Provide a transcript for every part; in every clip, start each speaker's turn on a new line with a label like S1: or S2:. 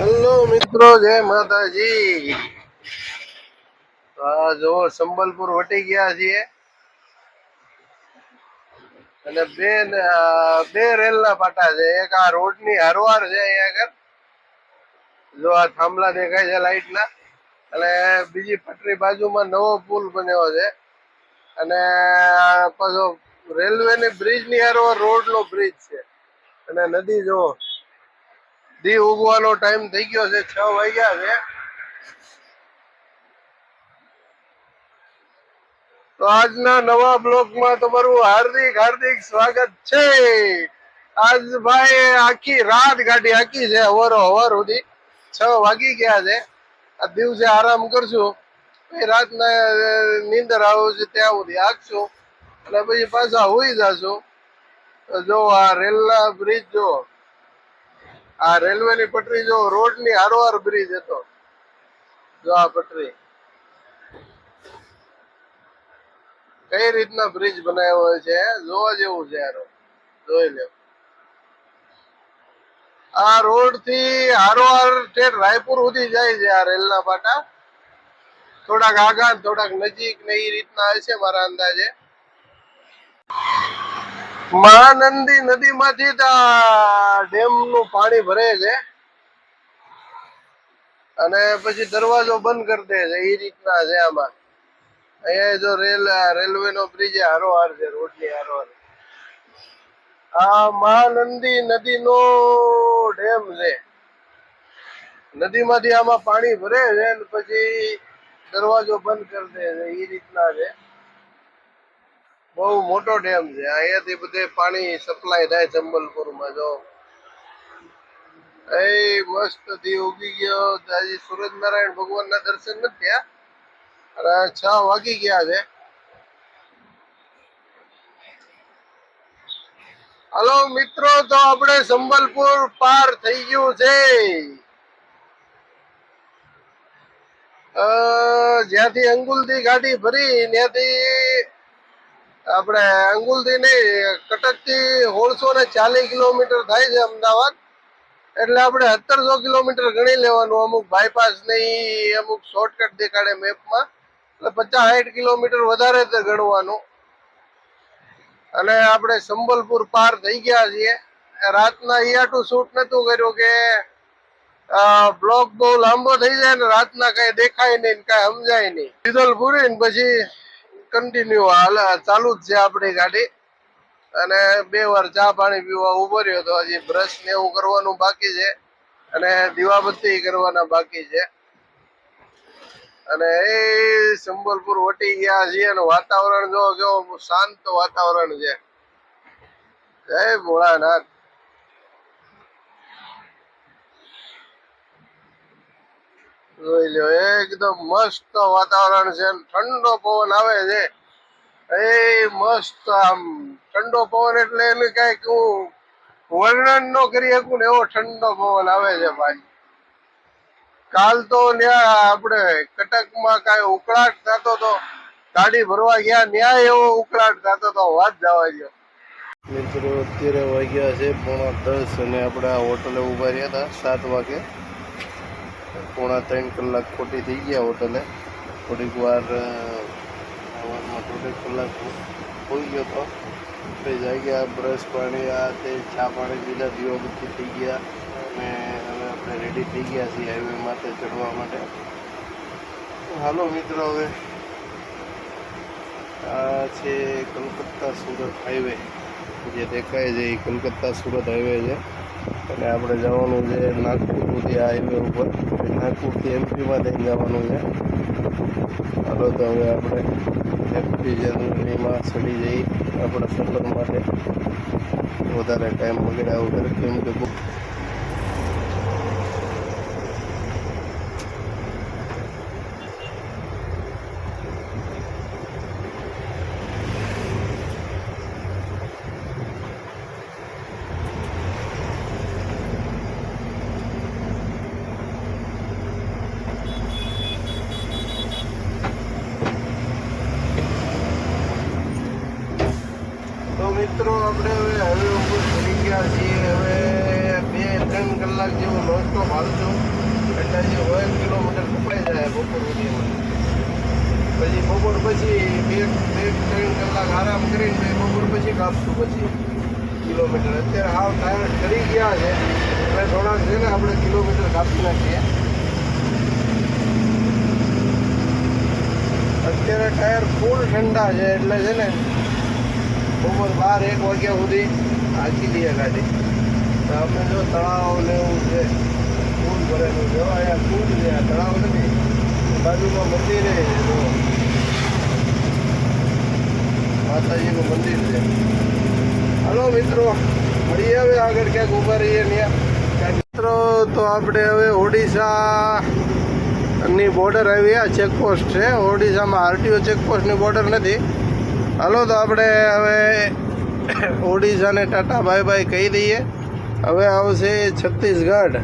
S1: Hello મિત્રો, જય માતાજી. જો સંબલપુર વટી ગયા છીએ અને બે રેલના પાટા છે. એક આ રોડની હારવાર છે અહીંયા આગળ, જો આ થાંભલા દેખાય છે લાઈટના, અને બીજી પટરી બાજુમાં નવો પુલ બન્યો છે. અને પાછો રેલવેની બ્રિજની હારવાર રોડનો બ્રિજ છે. અને નદી જો દી ઉગવાનો ટાઈમ થઈ ગયો છે, 6 વાગ્યા છે. તો આજના નવા બ્લોગમાં તમારું હાર્દિક હાર્દિક સ્વાગત છે. આજ ભાઈ આખી રાત ગાડી આખી છે, હવારો હવાર સુધી 6 વાગી ગયા છે. આ દિવસે આરામ કરશું, પછી રાતના નીંદર આવે છે ત્યાં સુધી આખશું, અને પછી પાછા હોઈ જશું. જો આ રેલના બ્રિજ, જો આ રેલવેની પટરી, જો રોડની હારોહાર બ્રિજ હતો. જો આ પટરી કઈ રીતના બ્રિજ બનાવ્યો હોય છે, જોવા જેવું છે. યાર જોઈ લે. આ રોડ થી હારોહાર સ્ટેટ રાયપુર સુધી જાય છે આ રેલના પાટા. થોડાક આગળ થોડાક નજીક ને એ રીતના હશે મારા અંદાજે. મહાનંદી નદી માંથી ડેમ નું પાણી ભરે છે અને પછી દરવાજો બંધ કરી દે છે, એ રીતના છે આમાં. અહીંયા જો રેલવે નો બ્રિજ હારોહાર છે, રોડની હારોહાર. આ મહાનંદી નદી નો ડેમ છે. નદીમાંથી આમાં પાણી ભરે છે અને પછી દરવાજો બંધ કરી દે છે, એ રીતના છે. બહુ મોટો ડેમ છે. અહીંયાથી બધે પાણી સપ્લાય થાય સંબલપુરમાં. જો એ મસ્ત દી ઉગી ગયો. હજી સૂરજનારાયણ ભગવાન ના દર્શન નથી થયા અને 6 વાગી ગયા છે. હલો મિત્રો, તો આપણે સંબલપુર પાર થઈ ગયું છે. જ્યાંથી અંગુલથી ગાડી ભરી ત્યાંથી આપણે અંગુલથી નહીં, કટક થી 1640 કિલોમીટર થાય છે અમદાવાદ. એટલે આપણે 1700 કિલોમીટર ગણી લેવાનું. અમુક બાયપાસ નહીં, અમુક શોર્ટકટ દેખાડે મેપમાં, એટલે 50-60 કિલોમીટર વધારે ગણવાનું. અને આપણે સંબલપુર પાર થઈ ગયા છીએ. રાતના ઈયાટું શૂટ નતું કર્યું કે બ્લોક બહુ લાંબો થઈ જાય ને રાતના કઈ દેખાય નહીં, કઈ સમજાય નહીં. ડીઝલ પૂરી ને પછી કન્ટિન્યુ ચાલુ જ છે આપણી ગાડી. અને 2 વાર ચા પાણી પીવા ઉભો રહ્યો તો હજી બ્રશ ને એવું કરવાનું બાકી છે અને દીવાબત્તી કરવાના બાકી છે. અને એ સંબલપુર વટી ગયા છીએ અને વાતાવરણ જો કેવો શાંત વાતાવરણ છે. જય ભોળાનાથ. જોઈ લ્યો, એકદમ મસ્ત વાતાવરણ છે. ઠંડો પવન આવે છે. એ મસ્ત, આમ ઠંડો પવન એટલે એને કઈક હું વર્ણન ન કરી શકું ને એવો ઠંડો પવન આવે છે ભાઈ. કાલ તો ત્યાં આપણે કટકમાં કઈ ઉકળાટ થતો તો, ગાડી ભરવા ગયા ન્યાય એવો ઉકળાટ થતો તો વાત જવા દો. મિત્રો, અત્યારે વાગ્યા છે 9:30 અને આપણે આ હોટલે ઉભા રહ્યા હતા 7 વાગે. 2.5 કલાક ખોટી થઈ ગયા હોટલે. થોડીક વાર થોડીક કલાક હોઈ ગયો તો પછી જાગ્યા, બ્રશ પાણી આ તે ચા પાણી પીધા, દીવાબત્તી થઈ ગયા અને હવે આપણે રેડી થઈ ગયા છીએ હાઈવે માટે ચડવા માટે. હાલો મિત્રો, હવે આ છે કલકત્તા સુરત હાઈવે. જે દેખાય છે એ કલકત્તા સુરત હાઈવે છે અને આપણે જવાનું છે નાગપુર સુધી આ હાઈવે ઉપર. નાગપુરથી એમપીમાં થઈને જવાનું છે. હાલો તો હવે આપણે એમપી જર્નીમાં ચડી જઈ આપણા સફર માટે. વધારે ટાઈમ બગડ્યા વગર, કેમ કે મિત્રો આપણે હવે હાઈવે ઉપર ચડી ગયા છીએ. હવે 2 કલાક જેવું નોનસ્ટોપ હાલશું એટલે જે 1 કિલોમીટર કપાઈ જાય બપોર સુધીમાં. પછી બપોર પછી બે 3 કલાક આરામ કરીને પછી બપોર પછી કાપશું પછી કિલોમીટર. અત્યારે હાવ ટાયર કરી ગયા છે એટલે થોડાક છે ને આપણે કિલોમીટર કાપી નાખીએ. અત્યારે ટાયર ફૂલ ઠંડા છે એટલે છે ને બપોર 12-1 વાગ્યા સુધી હાંકી દઈએ ગાડી. તો આપણે જો તળાવ ને એવું છે ફૂલ ભરેલું છે. અહીંયા ફૂલ છે, આ તળાવ નથી, બાજુમાં મંદિર છે, જો માતાજીનું મંદિર છે. હાલો મિત્રો, મળીએ હવે આગળ ક્યાંક ઊભા રહીએ ત્યાં. મિત્રો તો આપણે હવે ઓડિશાની બોર્ડર આવી, આ ચેકપોસ્ટ છે. ઓડિશામાં આરટીઓ ચેકપોસ્ટની બોર્ડર નથી. હાલો તો આપણે હવે ઓડિશાને ટાટા બાય બાય કહી દઈએ. હવે આવશે છત્તીસગઢ.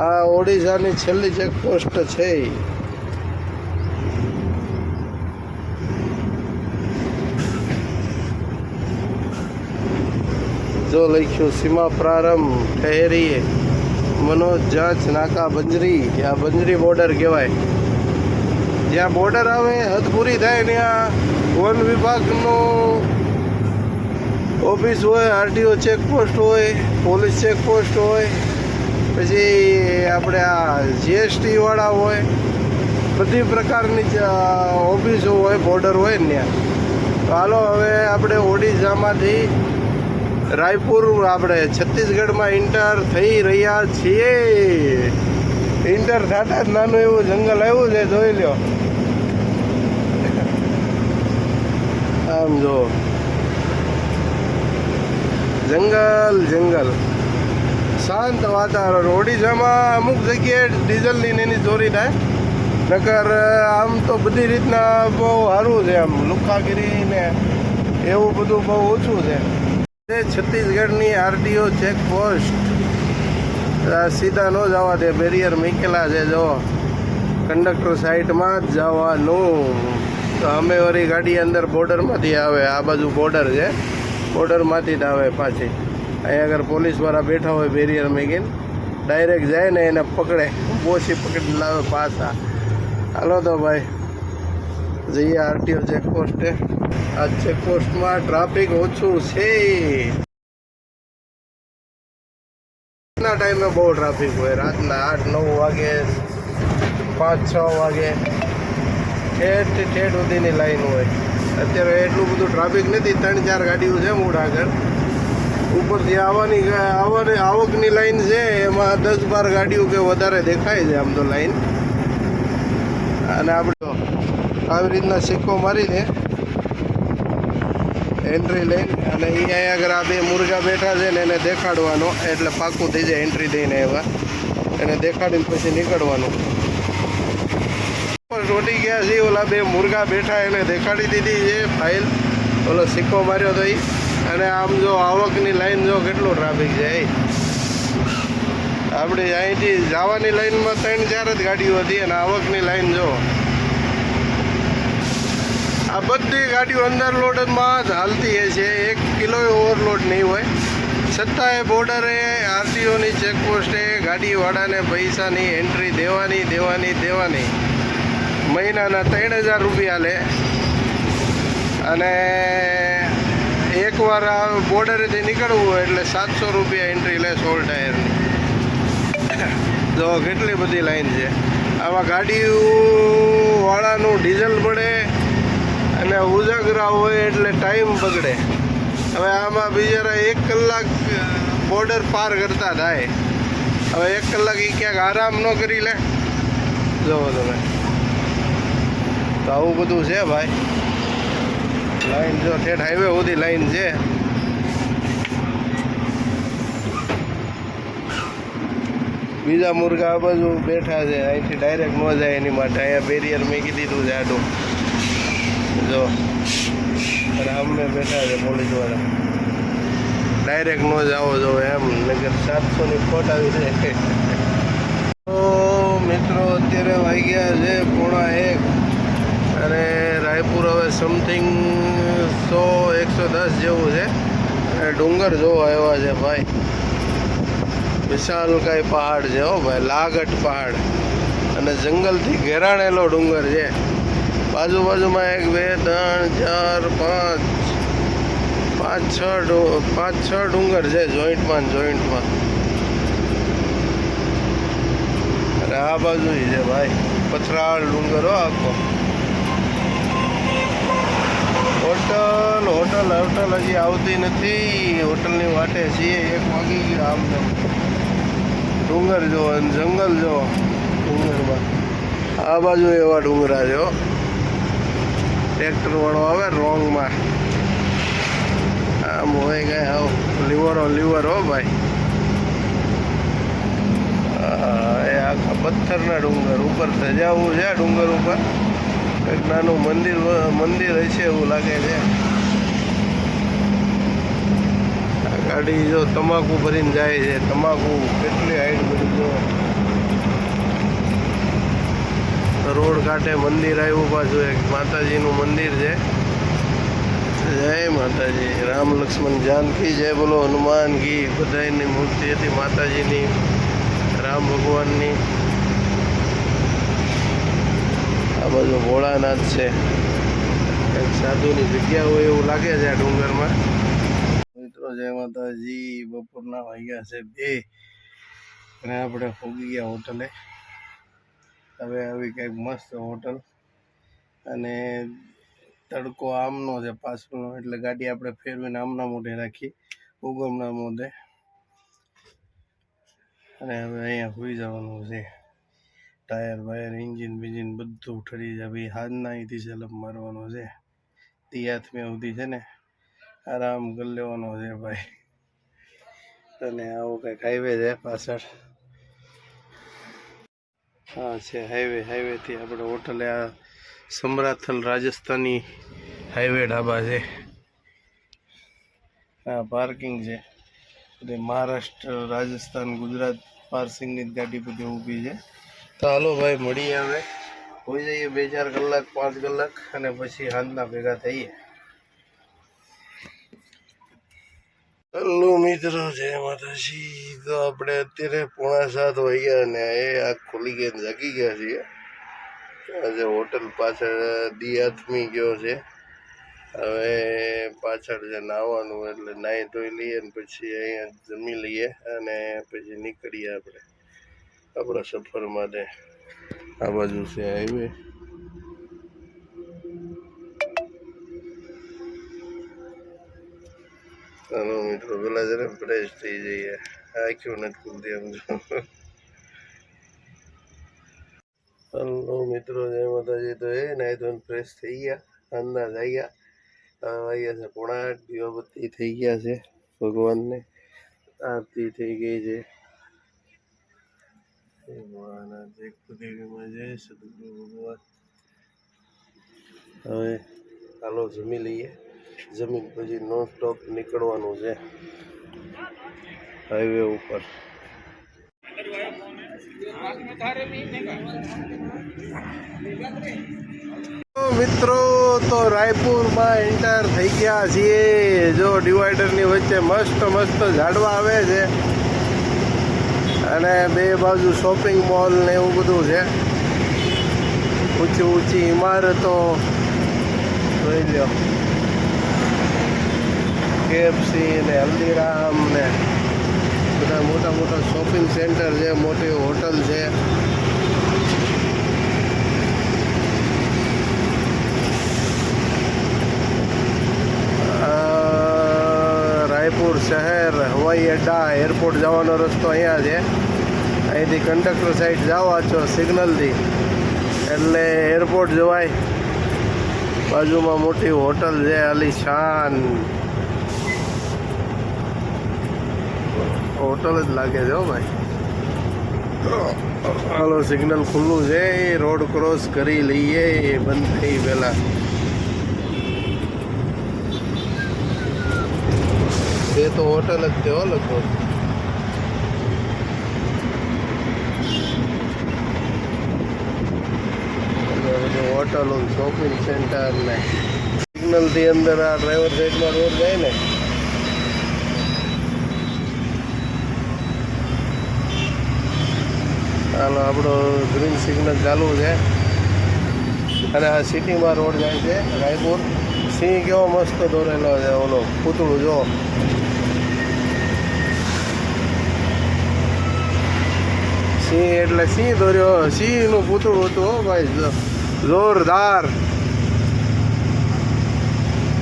S1: આ ઓડિશાની છેલ્લી ચેકપોસ્ટ છે. જો લખ્યું સીમા પ્રારંભ ઠહેરીએ મનોજ જાંચ નાકા બંજરી. આ બંજરી બોર્ડર કહેવાય. જ્યાં બોર્ડર આવે હદ પૂરી થાય ત્યાં વન વિભાગનું ઓફિસ હોય, આરટીઓ ચેકપોસ્ટ હોય, પોલીસ ચેકપોસ્ટ હોય, પછી આપણે આ જીએસટી વાળા હોય, બધી પ્રકારની ઓફિસો હોય, બોર્ડર હોય ને ત્યાં. તો હાલો હવે આપણે ઓડિશામાંથી રાયપુર આપણે છત્તીસગઢમાં ઇન્ટર થઈ રહ્યા છીએ. ઇન્ટર થતા જ નાનું એવું જંગલ આવ્યું છે, જોઈ લ્યો. આમ જો જંગલ જંગલ, શાંત વાતાવરણ. ઓડિશામાં અમુક જગ્યાએ ડીઝલની એની ચોરી થાય, નકર આમ તો બધી રીતના બહુ સારું છે. આમ લુકાગીરી ને એવું બધું બહુ ઓછું છે. છત્તીસગઢની આરટીઓ ચેકપોસ્ટ સીધા ન જવા દે, બેરિયર મૂકેલા છે. જો કંડક્ટર સાઈડમાં જ જવાનું. તો અમે વળી ગાડી અંદર બોર્ડરમાંથી આવે, આ બાજુ બોર્ડર છે, બોર્ડરમાંથી જ આવે પાછી. અહીંયા આગળ પોલીસવાળા બેઠા હોય બેરિયર મૂકીને, ડાયરેક્ટ જાય ને એને પકડે, બોસી પકડી લાવે પાછા. હાલો તો ભાઈ જઈએ આરટીઓ ચેકપોસ્ટે. આ ચેકપોસ્ટમાં ટ્રાફિક ઓછું છે. રાતના ટાઈમે બહુ ટ્રાફિક હોય, રાતના 8-9 વાગે, 5-6 વાગે ઠેઠ સુધીની લાઈન હોય. અત્યારે એટલું બધું ટ્રાફિક નથી, 3-4 ગાડીઓ છે મૂળ આગળ. ઉપરથી આવકની લાઈન છે, એમાં 10-12 ગાડીઓ કે વધારે દેખાય છે આમ તો લાઈન. અને આપણે આવી રીતના સિક્કો મારીને એન્ટ્રી લઈને, અને એ અહીંયા આગળ આ 2 મુર્ગા બેઠા છે ને એને દેખાડવાનો, એટલે પાકું થઈ જાય. એન્ટ્રી દઈને એવા એને દેખાડીને પછી નીકળવાનું. ચોટી ગયા છે, ઓલા 2 મુર્ગા બેઠા એને દેખાડી દીધી છે ફાઇલ, ઓલો સિક્કો માર્યો તો એ. અને આમ જો આવકની લાઈન જો કેટલું ટ્રાફિક છે. આપણી અહીંથી જવાની લાઈનમાં 3-4 જ ગાડીઓ હતી, અને આવકની લાઈન જો આ બધી ગાડીઓ અંડરલોડમાં જ હાલતી છે. 1 કિલો ઓવરલોડ નહીં હોય. છતાંય બોર્ડરે આરટીઓની ચેકપોસ્ટે ગાડીવાળાને પૈસાની એન્ટ્રી દેવાની. મહિનાના 3000 રૂપિયા લે. અને એકવાર આ બોર્ડરેથી નીકળવું હોય એટલે 700 રૂપિયા એન્ટ્રી લે 16 ટાયરની. જો કેટલી બધી લાઈન છે. આમાં ગાડીવાળાનું ડીઝલ પડે અને ઉજાગરા હોય એટલે ટાઈમ બગડે. હવે આમાં બિચારા 1 કલાક બોર્ડર પાર કરતા થાય. હવે 1 કલાક એ ક્યાંક આરામ ન કરી લે. જુઓ તમે, તો આવું બધું છે ભાઈ. લાઈન જો ઠેઠ હાઈવે સુધી લાઈન છે. બીજા મુર્ગા આ બાજુ બેઠા છે, અહીંથી ડાયરેક્ટ ન જાય એની માટે અહીંયા બેરિયર મૂકી દીધું છે આડું. જો અને અમે બેઠા છે પોલીસવાળા, ડાયરેક્ટ ન જાઓ જો એમ, નગર 700ની ખોટ આવી જાય. તો મિત્રો અત્યારે વાગ્યા છે 1:15, અને રાયપુર હવે સમથિંગ 100-110 જેવું છે. અને ડુંગર જોવા આવ્યા છે ભાઈ. વિશાલકાય પહાડ છે હો ભાઈ, લાગટ પહાડ, અને જંગલથી ઘેરાણેલો ડુંગર છે. બાજુમાં 1 2 3 4 5 6 ડુંગર છે જોઈન્ટમાં. અરે આ બાજુ છે ભાઈ પથરાળ ડુંગર હો આખો. હોટલ હજી આવતી નથી. હોટલની વાટે છીએ, 1 વાગી ગયો. આમ ડુંગર જો અને જંગલ જો. ડુંગરમાં આ બાજુ એવા ડુંગરા છે હો. ટ્રેક્ટર વાળો આવે રોંગમાં, આમ હોય કઈ આવ લીવર હો ભાઈ. એ આખા પથ્થરના ડુંગર ઉપર સજાવવું છે. ડુંગર ઉપર એક નાનું મંદિર હશે એવું લાગે છે. આ ગાડી જો તમાકુ ભરીને જાય છે. તમાકુ કેટલી હાઈટ ભરી જો. રોડ કાંઠે મંદિર આવ્યું પાછું, એક માતાજીનું મંદિર છે. જય માતાજી. રામ લક્ષ્મણ જાનકી જય બોલો. હનુમાન કી બધાની મૂર્તિ હતી માતાજીની, રામ ભગવાનની. આ બાજુ ભોળાનાથ છે. એક સાધુની જગ્યા હોય એવું લાગે છે આ ડુંગરમાં. મિત્રો જય માતાજી. બપોરના વાગ્યા છે 2 અને આપણે પહોંચી ગયા હોટલે. હવે આવી કંઈક મસ્ત હોટલ, અને તડકો આમનો છે પાછળનો, એટલે ગાડી આપણે ફેરવીને આમના મોઢે રાખી, ઉગમના મોઢે. અને હવે અહીંયા સુઈ જવાનું છે. ટાયર વાયર એન્જિન બીજિન બધું ઠરી જાય ભાઈ. હાથના અહીંથી સલપ મારવાનો છે. તિયાથમે સુધી છે ને આરામ કરી લેવાનો છે ભાઈ. અને આવું કંઈક હાઈવે છે પાછળ. હા છે હાઈવેથી આપણે હોટલે. આ સમરાથલ રાજસ્થાની હાઈવે ઢાબા છે. આ પાર્કિંગ છે. બધી મહારાષ્ટ્ર, રાજસ્થાન, ગુજરાત પાર્સિંગની ગાડી બધી ઊભી છે. તો હાલો ભાઈ મળીએ. હવે હોઈ જઈએ 2-4 કલાક 5 કલાક, અને પછી સાંજના ભેગા થઈએ. હેલો મિત્રો જય માતાજી. તો આપણે અત્યારે 6:45 વાગ્યા અને એ આંખ ખુલી ગઈ જાગી ગયા છીએ. આજે હોટલ પાછળ દિયાથમી ગયો છે. હવે પાછળ છે નાહવાનું, એટલે નાહી ધોઈ લઈએ ને પછી અહીંયા જમી લઈએ અને પછી નીકળીએ આપણે આપણા સફર માટે. આ બાજુ છે હાઈવે. ચાલો મિત્રો પેલા જરા ફ્રેશ થઈ જઈએ. આંખ્યું નથી ખુલતી એમ જો. હલો મિત્રો જય માતાજી. તો નાહી ધોઈને ફ્રેશ થઈ ગયા, અંદાજ આવી ગયા. હવે વાગ્યા છે 8:30. દીવાબત્તી થઈ ગયા છે, ભગવાનને આરતી થઈ ગઈ છે. ભગવાન હવે હાલો જમી લઈએ. જમીન પછી નોન સ્ટોપ નીકળવાનું છે હાઈવે ઉપર. મિત્રો તો રાયપુરમાં એન્ટર થઈ ગયા છીએ. જો ડિવાઈડરની વચ્ચે મસ્ત ઝાડવા આવે છે, અને 2 બાજુ શોપિંગ મોલ ને એવું બધું છે. ઊંચી ઇમારતો જોઈ લો. KFC ને હલ્દીરામ ને બધા મોટા શોપિંગ સેન્ટર છે, મોટી હોટલ છે. રાયપુર શહેર હવાઈ અડ્ડા એરપોર્ટ જવાનો રસ્તો અહીંયા છે. અહીંથી કંડક્ટર સાઈડ જાઓ છો સિગ્નલથી એટલે એરપોર્ટ જવાય. બાજુમાં મોટી હોટલ છે આલીશાન હોટલ જ લાગે છે હો ભાઈ. હાલો સિગ્નલ ખુલ્લું છે, રોડ ક્રોસ કરી લઈએ બંધ થઈ પહેલાં. એ તો હોટલ જ છે હો લગભગ. હોટલો શોપિંગ સેન્ટર ને સિગ્નલથી અંદર આ ડ્રાઈવર સાઈડમાં રોડ જાય ને હાલો આપણો ગ્રીન સિગ્નલ ચાલુ છે અને આ સિટીમાં રોડ જાય છે રાયપુર. સિંહ કેવો મસ્ત દોરેલો છે, ઓલો પૂતળું જો. સિંહ એટલે સિંહ દોર્યો, સિંહનું પૂતળું હતું હો ભાઈ, જોરદાર.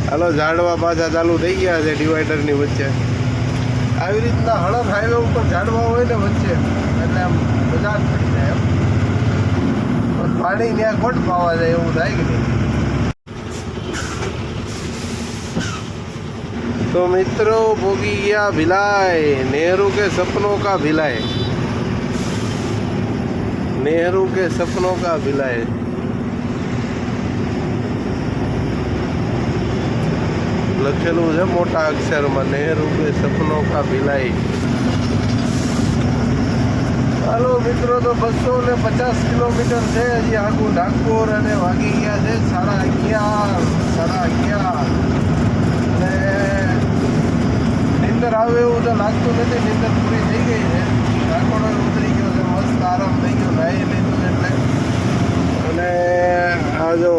S1: હાલો ઝાડવા પાછા ચાલુ થઈ ગયા છે ડિવાઈડરની વચ્ચે. આવી રીતના હળદ હાઈવે ઉપર ઝાડવા હોય ને વચ્ચે એટલે આમ મજા જ પડી જાય એમ. પાણી ત્યાં ખોટ પાવા જાય એવું થાય કે નહીં. तो मित्रों भोगी गया भिलाई, नेहरू के सपनों का भिलाई, नेहरू के सपनों का भिलाई. લખેલું છે મોટા અક્ષરમાં, નેहरू के सपनों का भिलाई. હાલો મિત્રો, તો 250 કિલોમીટર છે હજી આગું નાગપુર અને વાગી ગયા છે 11:30. અને નીંદર આવે એવું તો લાગતું નથી, નીંદર પૂરી થઈ ગઈ છે. કાકોડો ઉતરી ગયો છે, મસ્ત આરામ થઈ ગયો, નાહી લીધું એટલે. અને આ જો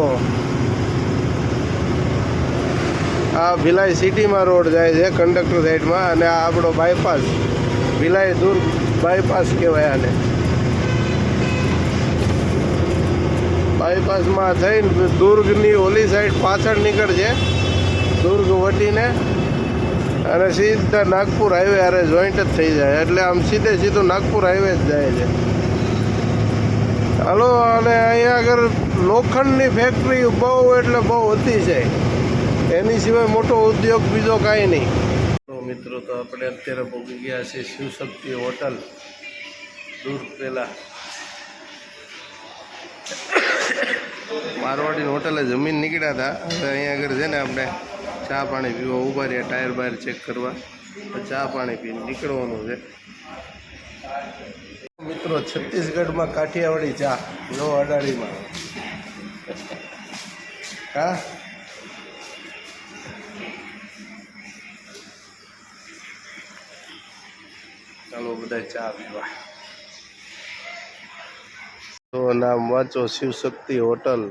S1: આ ભિલાઈ સિટીમાં રોડ જાય છે કંડક્ટર સાઈડમાં, અને આ આપણો બાયપાસ ભિલાઈ દુર્ગ બાયપાસ કહેવાય આને. બાયપાસમાં થઈને દુર્ગની ઓલી સાઈડ પાછળ નીકળશે, દુર્ગ વટીને, અને સીધા નાગપુર હાઈવે હારે જોઈન્ટ જ થઈ જાય. એટલે આમ સીધે સીધું નાગપુર હાઈવે જ જાય છે. હાલો, અને અહીંયા આગળ લોખંડની ફેક્ટરી બહુ એટલે બહુ વધી જાય, એની સિવાય મોટો ઉદ્યોગ બીજો કાંઈ નહીં. તો મિત્રો, તો આપણે અત્યારે પહોંચી ગયા છીએ શિવશક્તિ હોટલ દુર્ગ. પહેલાં મારવાડી હોટલે જમીન નીકળ્યા હતા. હવે અહીંયા આગળ છે ને આપણે ચા પાણી પીવા ઊભા રહ્યા, ટાયર બાયર ચેક કરવા, ચા પાણી પીને નીકળવાનું છે. મિત્રો, છત્તીસગઢમાં કાઠિયાવાડી ચા જો અડાડીમાં. હા, ચાલો બધા ચા પીવા. તો નામ વાંચો, શિવશક્તિ હોટલ.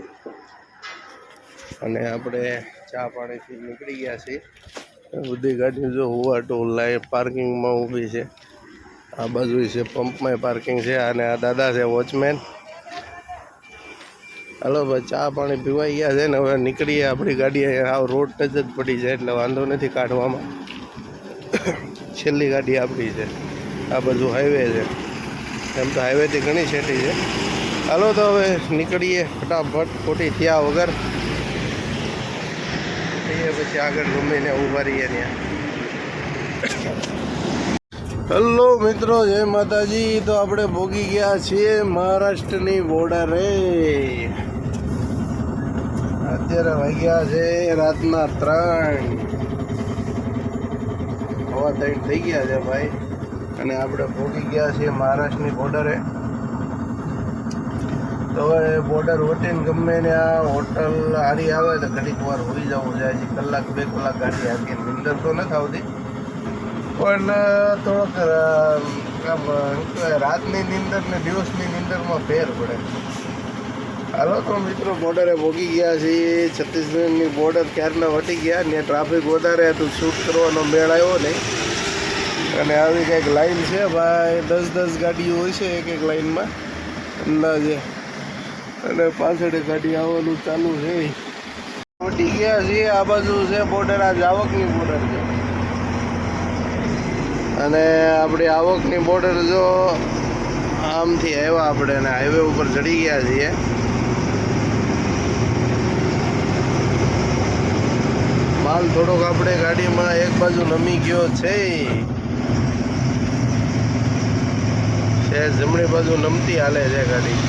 S1: અને આપણે ચા પાણીથી નીકળી ગયા છીએ. બધી ગાડી જો હુવા ટોલ લાઈન પાર્કિંગમાં ઊભી છે. આ બાજુ છે પંપમાં પાર્કિંગ છે, અને આ દાદા છે વોચમેન. હાલો ભાઈ, ચા પાણી પીવાઈ ગયા છે ને હવે નીકળીએ. આપણી ગાડી આ રોડ ટચ જ પડી જાય એટલે વાંધો નથી કાઢવામાં. છેલ્લી ગાડી આપણી છે. આ બાજુ હાઈવે છે, એમ તો હાઈવેથી ઘણી છેટી છે. હાલો તો હવે નીકળીએ ફટાફટ, ખોટી થયા વગર. પછી આગળ ગમીને ઊભા રહીએ ત્યાં. હેલો મિત્રો, જય માતાજી. તો આપણે ભોગી ગયા છીએ મહારાષ્ટ્રની બોર્ડરે. અત્યારે વાગ્યા છે રાતના 3:15 થઈ ગયા છે ભાઈ. અને આપણે ભોગી ગયા છીએ મહારાષ્ટ્રની બોર્ડરે. તો હવે બોર્ડર વટીને ગમે ને આ હોટલ હારી આવે તો ઘડીક વાર હોઈ જવું જાય છે. 1-2 કલાક ગાડી હાકી, નીંદર તો નથી આવતી, પણ થોડોક રાતની નીંદર ને દિવસની નીંદરમાં ફેર પડે. હાલો તો મિત્રો, બોર્ડરે ભોગી ગયા છીએ. છત્તીસગઢની બોર્ડર ક્યારના વટી ગયા, ને ટ્રાફિક વધારે હતું, શૂટ કરવાનો મેળ આવ્યો નહીં. અને આવી કંઈક લાઈન છે ભાઈ, 10 ગાડીઓ હોય છે એક લાઈનમાં અંદાજે. અને પાછળ ગાડી આવવાનું ચાલુ છે. વટી ગયા છીએ. આ બાજુ છે બોર્ડર, આ જાવકની બોર્ડર છે. અને આપણી આવકની બોર્ડર જો આમથી આવ્યા આપણે, અને હાઈવે ઉપર ચડી ગયા છીએ. માલ થોડોક આપણે ગાડીમાં એક બાજુ નમી ગયો છે, જમણી બાજુ નમતી હાલે છે ગાડી.